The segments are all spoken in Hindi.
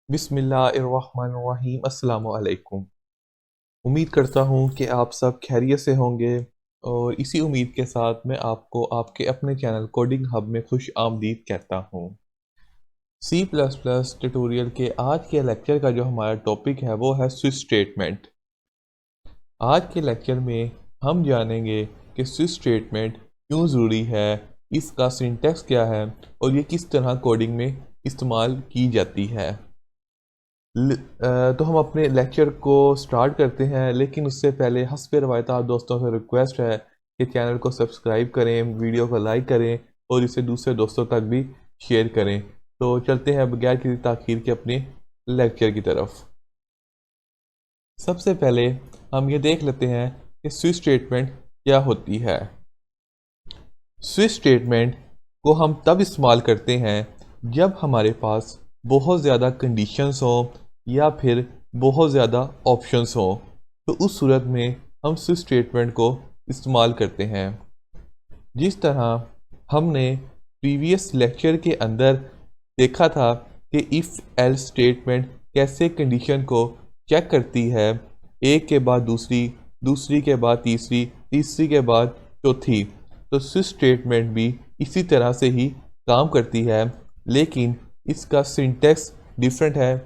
बिस्मिल्लाहिर्रहमानिर्रहीम अस्सलामु अलैकुम। उम्मीद करता हूँ कि आप सब खैरियत से होंगे और इसी उम्मीद के साथ मैं आपको आपके अपने चैनल कोडिंग हब में खुश आमदीद कहता हूँ। सी प्लस प्लस ट्यूटोरियल के आज के लेक्चर का जो हमारा टॉपिक है वो है स्विच स्टेटमेंट। आज के लेक्चर में हम जानेंगे कि स्विच स्टेटमेंट क्यों ज़रूरी है, इसका सिंटैक्स क्या है और ये किस तरह कोडिंग में इस्तेमाल की जाती है। तो हम अपने लेक्चर को स्टार्ट करते हैं, लेकिन उससे पहले हस्ब रवायत आप दोस्तों से रिक्वेस्ट है कि चैनल को सब्सक्राइब करें, वीडियो को लाइक करें और इसे दूसरे दोस्तों तक भी शेयर करें। तो चलते हैं बगैर किसी ताख़ीर के अपने लेक्चर की तरफ। सबसे पहले हम ये देख लेते हैं कि स्विच स्टेटमेंट क्या होती है। स्विच स्टेटमेंट को हम तब इस्तेमाल करते हैं जब हमारे पास बहुत ज़्यादा कंडीशंस हों या फिर बहुत ज़्यादा ऑप्शंस हों, तो उस सूरत में हम स्विच स्टेटमेंट को इस्तेमाल करते हैं। जिस तरह हमने प्रीवियस लेक्चर के अंदर देखा था कि इफ़ एल्स स्टेटमेंट कैसे कंडीशन को चेक करती है, एक के बाद दूसरी, दूसरी के बाद तीसरी, तीसरी के बाद चौथी, तो स्विच स्टेटमेंट भी इसी तरह से ही काम करती है, लेकिन इसका सिंटैक्स डिफरेंट है,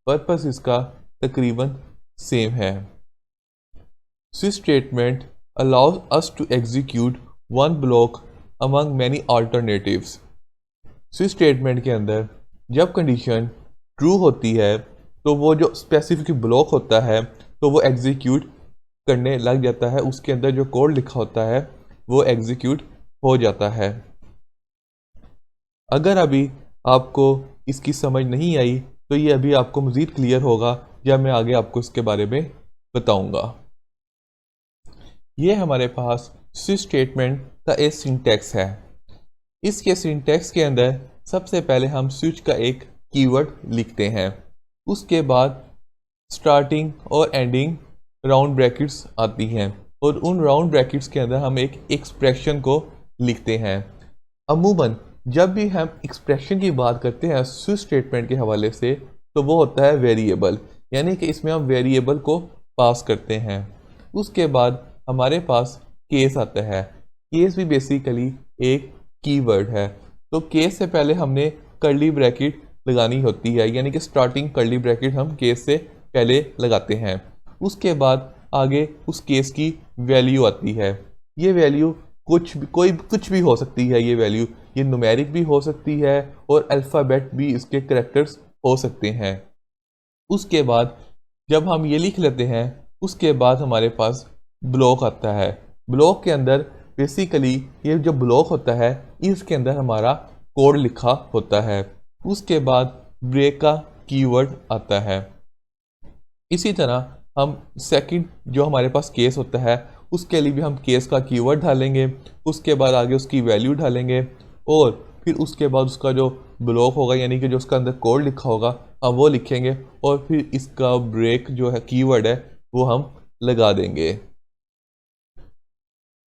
पर्पस इसका तकरीबन सेम है। Switch statement allows us to execute one block among many alternatives। Switch statement के अंदर जब कंडीशन ट्रू होती है तो वो जो स्पेसिफिक ब्लॉक होता है तो वो एग्जीक्यूट करने लग जाता है, उसके अंदर जो कोड लिखा होता है वो एग्जीक्यूट हो जाता है। अगर अभी आपको इसकी समझ नहीं आई तो ये अभी आपको मज़ीद क्लियर होगा जब मैं आगे आपको इसके बारे में बताऊंगा। ये हमारे पास स्विच स्टेटमेंट का एक सिंटैक्स है। इसके सिंटैक्स के अंदर सबसे पहले हम स्विच का एक कीवर्ड लिखते हैं, उसके बाद स्टार्टिंग और एंडिंग राउंड ब्रैकेट्स आती हैं और उन राउंड ब्रैकेट्स के अंदर हम एक एक्सप्रेशन को लिखते हैं। अमूमन जब भी हम एक्सप्रेशन की बात करते हैं स्विच स्टेटमेंट के हवाले से तो वो होता है वेरिएबल, यानी कि इसमें हम वेरिएबल को पास करते हैं। उसके बाद हमारे पास केस आता है। केस भी बेसिकली एक कीवर्ड है, तो केस से पहले हमने कर्ली ब्रैकेट लगानी होती है, यानी कि स्टार्टिंग कर्ली ब्रैकेट हम केस से पहले लगाते हैं। उसके बाद आगे उस केस की वैल्यू आती है। ये वैल्यू कुछ भी हो सकती है। ये न्यूमेरिक भी हो सकती है और अल्फ़ाबेट भी इसके करैक्टर्स हो सकते हैं। उसके बाद जब हम ये लिख लेते हैं, उसके बाद हमारे पास ब्लॉक आता है। ब्लॉक के अंदर बेसिकली ये जो ब्लॉक होता है इसके अंदर हमारा कोड लिखा होता है। उसके बाद ब्रेक का कीवर्ड आता है। इसी तरह हम सेकंड जो हमारे पास केस होता है उसके लिए भी हम केस का कीवर्ड डालेंगे, उसके बाद आगे उसकी वैल्यू डालेंगे और फिर उसके बाद उसका जो ब्लॉक होगा यानी कि जो उसका अंदर कोड लिखा होगा हम वो लिखेंगे और फिर इसका ब्रेक जो है कीवर्ड है वो हम लगा देंगे।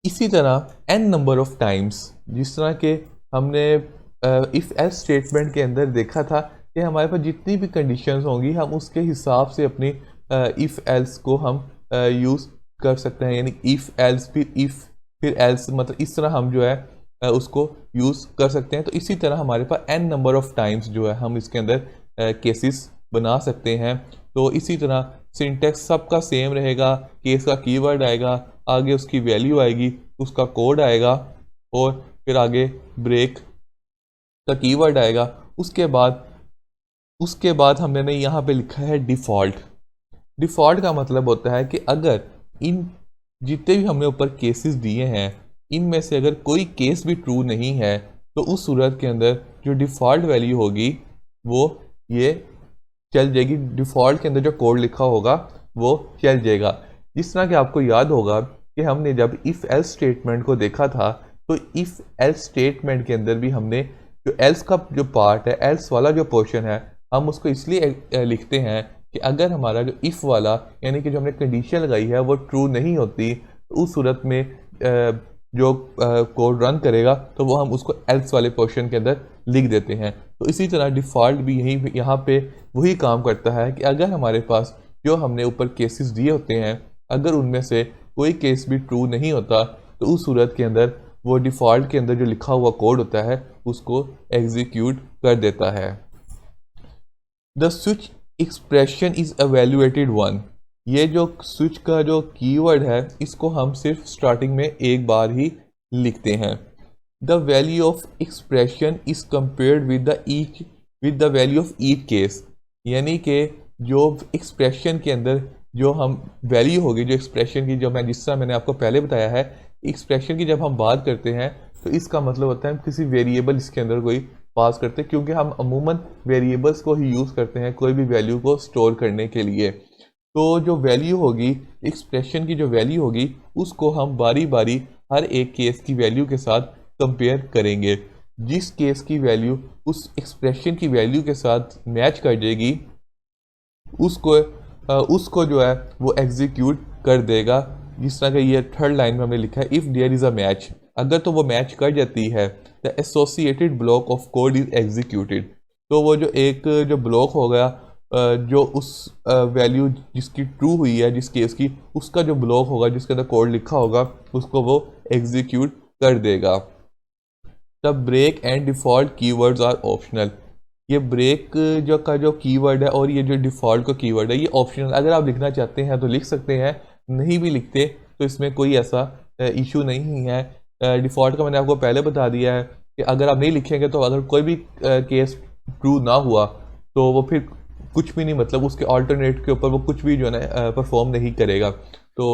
इसी तरह n नंबर ऑफ टाइम्स, जिस तरह के हमने इफ़ एल्स स्टेटमेंट के अंदर देखा था कि हमारे पास जितनी भी कंडीशंस होंगी हम उसके हिसाब से अपनी इफ़ एल्स को हम यूज़ कर सकते हैं, यानी इफ़ एल्स फिर एल्स, मतलब इस तरह हम जो है उसको यूज़ कर सकते हैं। तो इसी तरह हमारे पास n नंबर ऑफ टाइम्स जो है हम इसके अंदर केसेस बना सकते हैं। तो इसी तरह सिंटैक्स सबका सेम रहेगा, केस का कीवर्ड आएगा, आगे उसकी वैल्यू आएगी, उसका कोड आएगा और फिर आगे ब्रेक का कीवर्ड आएगा। उसके बाद हमने यहाँ पे लिखा है डिफ़ॉल्ट। डिफ़ॉल्ट का मतलब होता है कि अगर इन जितने भी हमने ऊपर केसेस दिए हैं इनमें से अगर कोई केस भी ट्रू नहीं है तो उस सूरत के अंदर जो डिफ़ॉल्ट वैल्यू होगी वो ये चल जाएगी। डिफ़ॉल्ट के अंदर जो कोड लिखा होगा वो चल जाएगा। जिस तरह कि आपको याद होगा कि हमने जब इफ़ एल्स स्टेटमेंट को देखा था तो इफ़ एल्स स्टेटमेंट के अंदर भी हमने जो एल्स का जो पार्ट है, एल्स वाला जो पोर्शन है, हम उसको इसलिए लिखते हैं कि अगर हमारा जो इफ़ वाला यानी कि जो हमने कंडीशन लगाई है वो ट्रू नहीं होती तो उस सूरत में जो कोड रन करेगा तो वो हम उसको एल्स वाले पोर्शन के अंदर लिख देते हैं। तो इसी तरह डिफ़ॉल्ट भी यही यहाँ पे वही काम करता है कि अगर हमारे पास जो हमने ऊपर केसेस दिए होते हैं अगर उनमें से कोई केस भी ट्रू नहीं होता तो उस सूरत के अंदर वो डिफ़ॉल्ट के अंदर जो लिखा हुआ कोड होता है उसको एग्जीक्यूट कर देता है। The switch expression is evaluated one. ये जो स्विच का जो कीवर्ड है इसको हम सिर्फ स्टार्टिंग में एक बार ही लिखते हैं। The value of expression is compared with the value of each case, यानी कि जो एक्सप्रेशन के अंदर जो हम वैल्यू होगी, जो एक्सप्रेशन की जो जिस तरह मैंने आपको पहले बताया है, एक्सप्रेशन की जब हम बात करते हैं तो इसका मतलब होता है हम किसी वेरिएबल इसके अंदर कोई पास करते हैं, क्योंकि हम अमूमन वेरिएबल्स को ही यूज़ करते हैं कोई भी वैल्यू को स्टोर करने के लिए। तो जो वैल्यू होगी, एक्सप्रेशन की जो वैल्यू होगी उसको हम बारी बारी हर एक केस की वैल्यू के साथ कंपेयर करेंगे। जिस केस की वैल्यू उस एक्सप्रेशन की वैल्यू के साथ मैच कर जाएगी उसको जो है वो एग्जीक्यूट कर देगा। जिस तरह का ये थर्ड लाइन में हमने लिखा है, if there is a match, अगर तो वो मैच कर जाती है the associated block of code is executed. तो वो जो एक जो ब्लॉक होगा जो उस वैल्यू जिसकी ट्रू हुई है जिस केस की, उसका जो ब्लॉक होगा जिसके अंदर कोड लिखा होगा उसको वो एग्जीक्यूट कर देगा। The break and default keywords are optional. ये ब्रेक जो का जो कीवर्ड है और ये जो डिफ़ॉल्ट का कीवर्ड है ये ऑप्शनल, अगर आप लिखना चाहते हैं तो लिख सकते हैं, नहीं भी लिखते तो इसमें कोई ऐसा इशू नहीं है। डिफ़ॉल्ट का मैंने आपको पहले बता दिया है कि अगर आप नहीं लिखेंगे तो अगर कोई भी केस ट्रू ना हुआ तो वो फिर कुछ भी नहीं, मतलब उसके ऑल्टरनेट के ऊपर वो कुछ भी जो है ना परफॉर्म नहीं करेगा। तो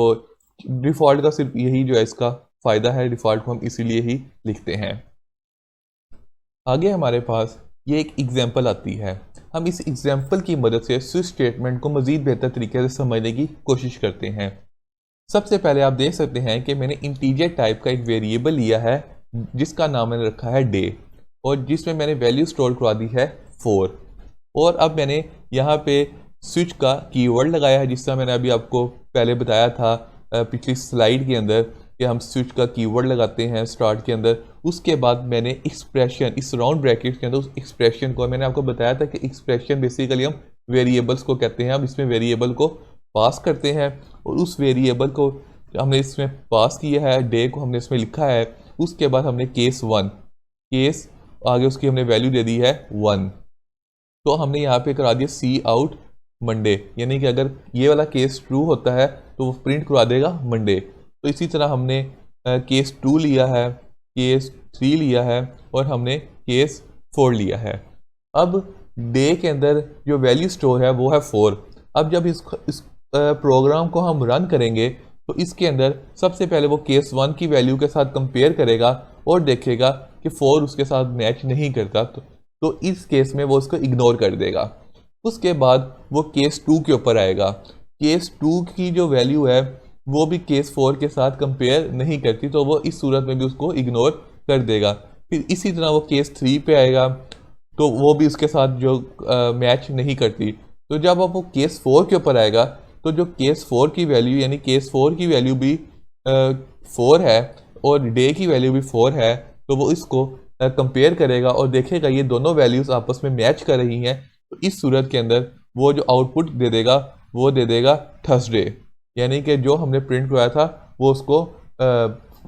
डिफ़ॉल्ट का सिर्फ यही जो है इसका फ़ायदा है, डिफ़ॉल्ट को हम इसीलिए ही लिखते हैं। आगे हमारे पास ये एक एग्जांपल आती है। हम इस एग्जांपल की मदद से स्विच स्टेटमेंट को मज़ीद बेहतर तरीके से समझने की कोशिश करते हैं। सबसे पहले आप देख सकते हैं कि मैंने इंटीजर टाइप का एक वेरिएबल लिया है जिसका नाम मैंने रखा है डे, और जिसमें मैंने वैल्यू स्टोर करवा दी है 4। और अब मैंने यहाँ पे स्विच का कीवर्ड लगाया है, जिस तरह मैंने अभी आपको पहले बताया था पिछली स्लाइड के अंदर कि हम स्विच का कीवर्ड लगाते हैं स्टार्ट के अंदर। उसके बाद मैंने एक्सप्रेशन, इस राउंड ब्रैकेट के अंदर उस एक्सप्रेशन को, मैंने आपको बताया था कि एक्सप्रेशन बेसिकली हम वेरिएबल्स को कहते हैं। हम इसमें वेरिएबल को पास करते हैं और उस वेरिएबल को हमने इसमें पास किया है, डे को हमने इसमें लिखा है। उसके बाद हमने केस 1, केस आगे उसकी हमने वैल्यू दे दी है 1। तो हमने यहाँ पे करा दिया सी आउट मंडे, यानी कि अगर ये वाला केस ट्रू होता है तो वो प्रिंट करवा देगा मंडे। तो इसी तरह हमने केस 2 लिया है, केस 3 लिया है और हमने केस 4 लिया है। अब डे के अंदर जो वैल्यू स्टोर है वो है 4। अब जब इस प्रोग्राम को हम रन करेंगे तो इसके अंदर सबसे पहले वो केस 1 की वैल्यू के साथ कंपेयर करेगा और देखेगा कि 4 उसके साथ मैच नहीं करता, तो इस केस में वो उसको इग्नोर कर देगा। उसके बाद वो केस 2 के ऊपर आएगा। केस 2 की जो वैल्यू है वो भी केस 4 के साथ कंपेयर नहीं करती, तो वो इस सूरत में भी उसको इग्नोर कर देगा। फिर इसी तरह वो केस 3 पे आएगा तो वो भी उसके साथ जो मैच नहीं करती। तो जब अब वो केस 4 के ऊपर आएगा तो जो केस 4 की वैल्यू, यानी केस 4 की वैल्यू भी 4 है और डे की वैल्यू भी 4 है, तो वो इसको कंपेयर करेगा और देखेगा ये दोनों वैल्यूज़ आपस में मैच कर रही हैं। तो इस सूरत के अंदर वो जो आउटपुट दे देगा वो दे देगा थर्सडे, यानी कि जो हमने प्रिंट करवाया था वो उसको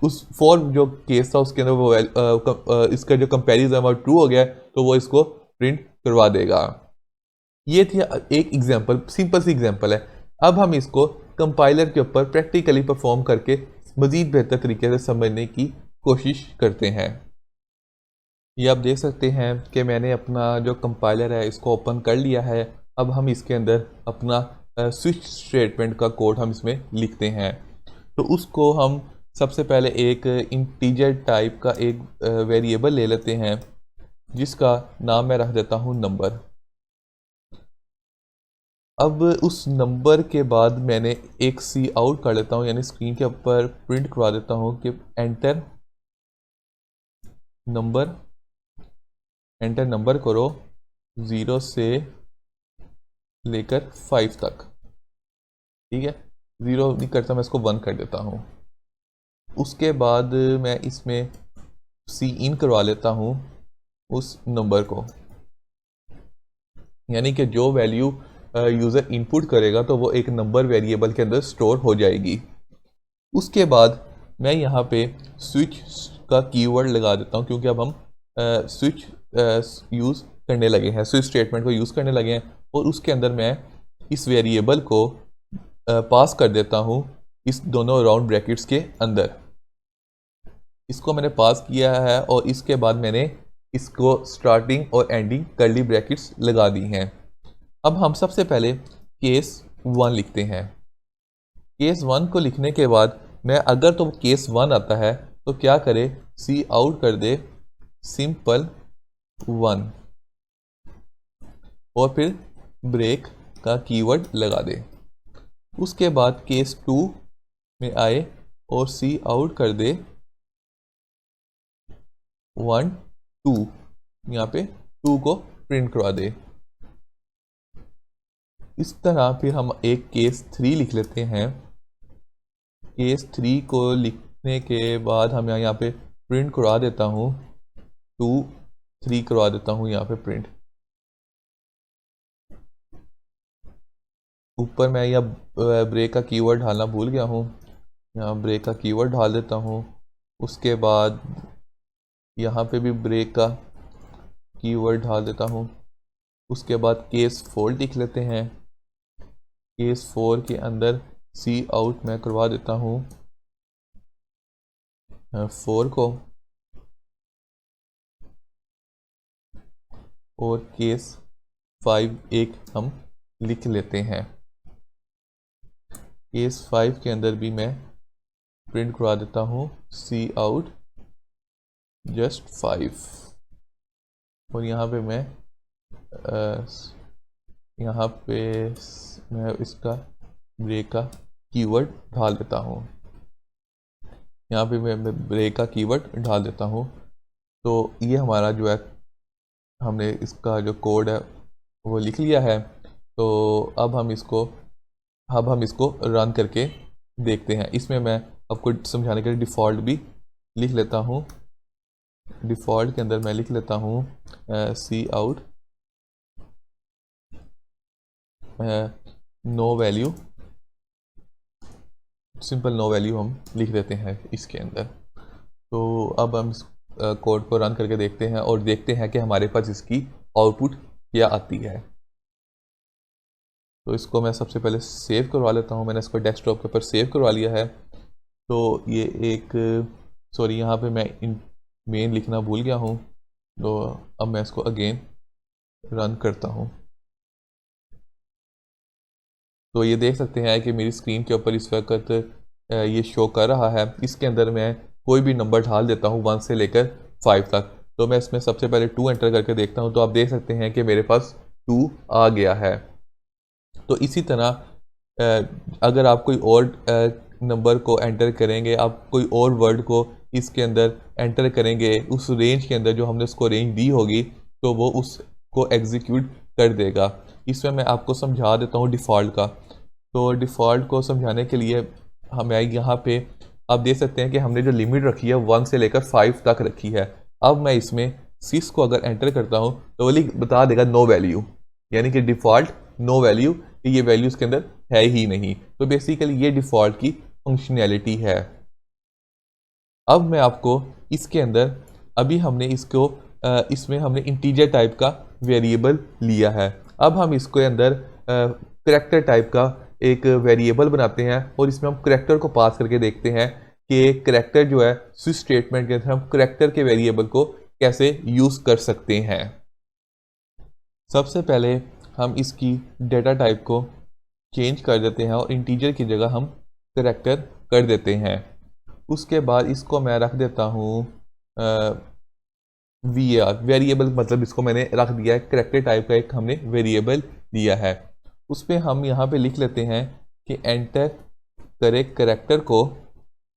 उस 4 जो केस था उसके अंदर वो इसका जो कंपैरिजन और ट्रू हो गया तो वो इसको प्रिंट करवा देगा। ये थी एक एग्जांपल, सिंपल सी एग्जांपल है। अब हम इसको कंपाइलर के ऊपर प्रैक्टिकली परफॉर्म करके मज़ीद बेहतर तरीके से समझने की कोशिश करते हैं। ये आप देख सकते हैं कि मैंने अपना जो कंपाइलर है इसको ओपन कर लिया है। अब हम इसके अंदर अपना स्विच स्टेटमेंट का कोड हम इसमें लिखते हैं। तो उसको हम सबसे पहले एक इंटीजर टाइप का एक वेरिएबल ले लेते हैं जिसका नाम मैं रख देता हूँ नंबर। अब उस नंबर के बाद मैंने एक सी आउट कर लेता हूँ, यानी स्क्रीन के ऊपर प्रिंट करवा देता हूँ कि एंटर नंबर, एंटर नंबर करो 0 से लेकर 5 तक। ठीक है, 0 नहीं करता मैं इसको 1 कर देता हूँ। उसके बाद मैं इसमें सी इन करवा लेता हूँ उस नंबर को, यानी कि जो वैल्यू यूज़र इनपुट करेगा तो वो एक नंबर वेरिएबल के अंदर स्टोर हो जाएगी। उसके बाद मैं यहाँ पे स्विच का कीवर्ड लगा देता हूँ, क्योंकि अब हम स्विच यूज़ करने लगे हैं, स्विच स्टेटमेंट को यूज़ करने लगे हैं। और उसके अंदर मैं इस वेरिएबल को पास कर देता हूँ इस दोनों राउंड ब्रैकेट्स के अंदर। इसको मैंने पास किया है और इसके बाद मैंने इसको स्टार्टिंग और एंडिंग कर्ली ब्रैकेट्स लगा दी हैं। अब हम सबसे पहले केस 1 लिखते हैं। केस 1 को लिखने के बाद मैं अगर तो केस 1 आता है तो क्या करे, सी आउट कर दे सिंपल 1 और फिर ब्रेक का कीवर्ड लगा दे। उसके बाद केस 2 में आए और सी आउट कर दे 1 2, यहाँ पे 2 को प्रिंट करवा दे। इस तरह फिर हम एक केस 3 लिख लेते हैं। केस 3 को लिखने के बाद हम यहाँ पे प्रिंट करवा देता हूँ 2 3 करवा देता हूँ यहाँ पे प्रिंट। ऊपर मैं यहाँ ब्रेक का कीवर्ड डालना भूल गया हूँ, यहाँ ब्रेक का कीवर्ड डाल देता हूँ। उसके बाद यहाँ पे भी ब्रेक का कीवर्ड डाल देता हूँ। उसके बाद केस 4 लिख लेते हैं। केस 4 के अंदर सी आउट मैं करवा देता हूँ 4 को, और केस 5 एक हम लिख लेते हैं। केस 5 के अंदर भी मैं प्रिंट करवा देता हूँ सी आउट जस्ट 5, और यहाँ पे मैं इसका ब्रेक का कीवर्ड डाल देता हूँ। यहाँ पे मैं ब्रेक का कीवर्ड डाल देता हूँ। तो ये हमारा जो है, हमने इसका जो कोड है वो लिख लिया है। तो अब हम इसको रन करके देखते हैं। इसमें मैं आपको समझाने के लिए डिफ़ॉल्ट भी लिख लेता हूँ। डिफ़ॉल्ट के अंदर मैं लिख लेता हूँ C out no value, simple no value हम लिख देते हैं इसके अंदर। तो अब हम इस कोड को रन करके देखते हैं और देखते हैं कि हमारे पास इसकी आउटपुट क्या आती है। तो इसको मैं सबसे पहले सेव करवा लेता हूँ। मैंने इसको डेस्कटॉप के ऊपर सेव करवा लिया है। तो ये एक सॉरी, यहाँ पे मैं मेन लिखना भूल गया हूँ। तो अब मैं इसको अगेन रन करता हूँ। तो ये देख सकते हैं कि मेरी स्क्रीन के ऊपर इस वक्त ये शो कर रहा है। इसके अंदर मैं कोई भी नंबर डाल देता हूँ 1 से लेकर 5 तक। तो मैं इसमें सबसे पहले 2 एंटर करके देखता हूँ। तो आप देख सकते हैं कि मेरे पास 2 आ गया है। तो इसी तरह अगर आप कोई और नंबर को एंटर करेंगे, आप कोई और वर्ड को इसके अंदर एंटर करेंगे उस रेंज के अंदर जो हमने उसको रेंज दी होगी, तो वो उसको एग्जीक्यूट कर देगा। इसमें मैं आपको समझा देता हूँ डिफ़ॉल्ट का। तो डिफ़ॉल्ट को समझाने के लिए हमें यहाँ पे आप देख सकते हैं कि हमने जो लिमिट रखी है 1 से लेकर 5 तक रखी है। अब मैं इसमें 6 को अगर एंटर करता हूँ तो वो बता देगा नो वैल्यू, यानी कि डिफ़ॉल्ट नो वैल्यू, ये वैल्यू इसके अंदर है ही नहीं। तो बेसिकली ये डिफ़ॉल्ट की फंक्शनैलिटी है। अब मैं आपको इसके अंदर अभी हमने इसको इसमें हमने इंटीजर टाइप का वेरिएबल लिया है। अब हम इसके अंदर करैक्टर टाइप का एक वेरिएबल बनाते हैं और इसमें हम करैक्टर को पास करके देखते हैं कि करैक्टर जो है स्विच स्टेटमेंट के अंदर हम करैक्टर के वेरिएबल को कैसे यूज़ कर सकते हैं। सबसे पहले हम इसकी डेटा टाइप को चेंज कर देते हैं और इंटीजर की जगह हम करैक्टर कर देते हैं। उसके बाद इसको मैं रख देता हूँ VAR, वेरिएबल, मतलब इसको मैंने रख दिया है करैक्टर टाइप का एक हमने वेरिएबल दिया है। उस पर हम यहाँ पे लिख लेते हैं कि एंटर करे करैक्टर को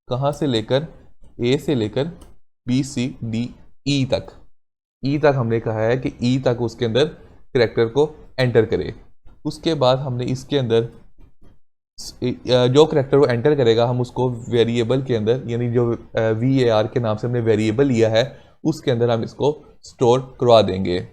कहाँ से लेकर A से लेकर B C D E तक। E तक हमने कहा है कि E तक उसके अंदर करैक्टर को एंटर करे। उसके बाद हमने इसके अंदर जो करेक्टर वो एंटर करेगा हम उसको वेरिएबल के अंदर, यानी जो VAR के नाम से हमने वेरिएबल लिया है उसके अंदर हम इसको स्टोर करवा देंगे।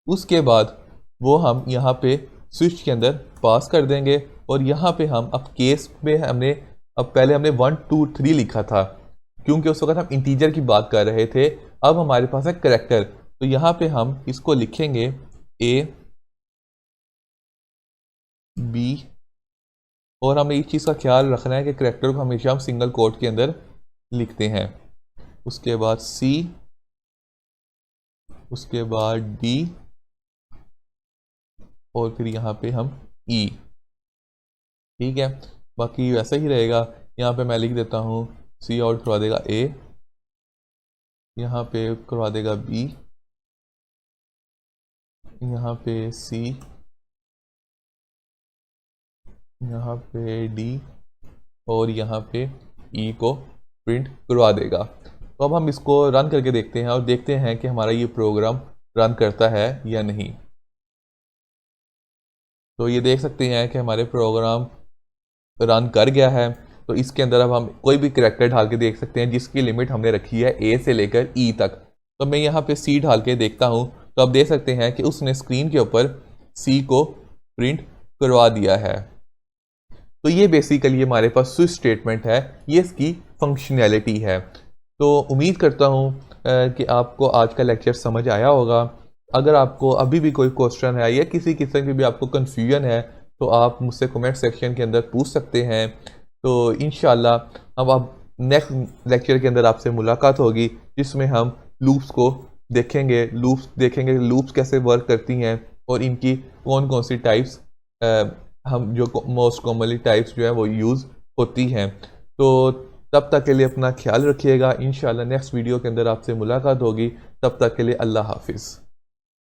उसके बाद वो हम यहाँ पे स्विच के अंदर पास कर देंगे और यहाँ पे हम अब केस में हमने अब पहले हमने 1 2 3 लिखा था क्योंकि उस वक्त हम इंटीजर की बात कर रहे थे। अब हमारे पास है करेक्टर, तो यहाँ पे हम इसको लिखेंगे A B, और हमें एक चीज़ का ख्याल रखना है कि करेक्टर को हमेशा हम सिंगल कोट के अंदर लिखते हैं। उसके बाद C, उसके बाद D और फिर यहाँ पे हम E। ठीक है, बाकी वैसा ही रहेगा। यहाँ पे मैं लिख देता हूँ C आउट करवा देगा A, यहाँ पे करवा देगा B, यहाँ पे C, यहाँ पे D और यहाँ पे E को प्रिंट करवा देगा। तो अब हम इसको रन करके देखते हैं और देखते हैं कि हमारा ये प्रोग्राम रन करता है या नहीं। तो ये देख सकते हैं कि हमारे प्रोग्राम रन कर गया है। तो इसके अंदर अब हम कोई भी करैक्टर डाल के देख सकते हैं जिसकी लिमिट हमने रखी है A से लेकर E तक। तो मैं यहाँ पे C डाल के देखता हूँ तो आप देख सकते हैं कि उसने स्क्रीन के ऊपर C को प्रिंट करवा दिया है। तो ये बेसिकली हमारे पास स्विच स्टेटमेंट है, ये इसकी फंक्शनैलिटी है। तो उम्मीद करता हूँ कि आपको आज का लेक्चर समझ आया होगा। अगर आपको अभी भी कोई क्वेश्चन है या किसी किस्म की भी आपको कन्फ्यूजन है तो आप मुझसे कमेंट सेक्शन के अंदर पूछ सकते हैं। तो इंशाल्लाह अब नेक्स्ट लेक्चर के अंदर आपसे मुलाकात होगी जिसमें हम लूप्स को देखेंगे लूप्स कैसे वर्क करती हैं और इनकी कौन कौन सी टाइप्स हम जो मोस्ट कॉमनली टाइप्स जो है वो यूज़ होती हैं। तो तब तक के लिए अपना ख्याल रखिएगा। इंशाल्लाह नेक्स्ट वीडियो के अंदर आपसे मुलाकात होगी। तब तक के लिए अल्लाह हाफिज़।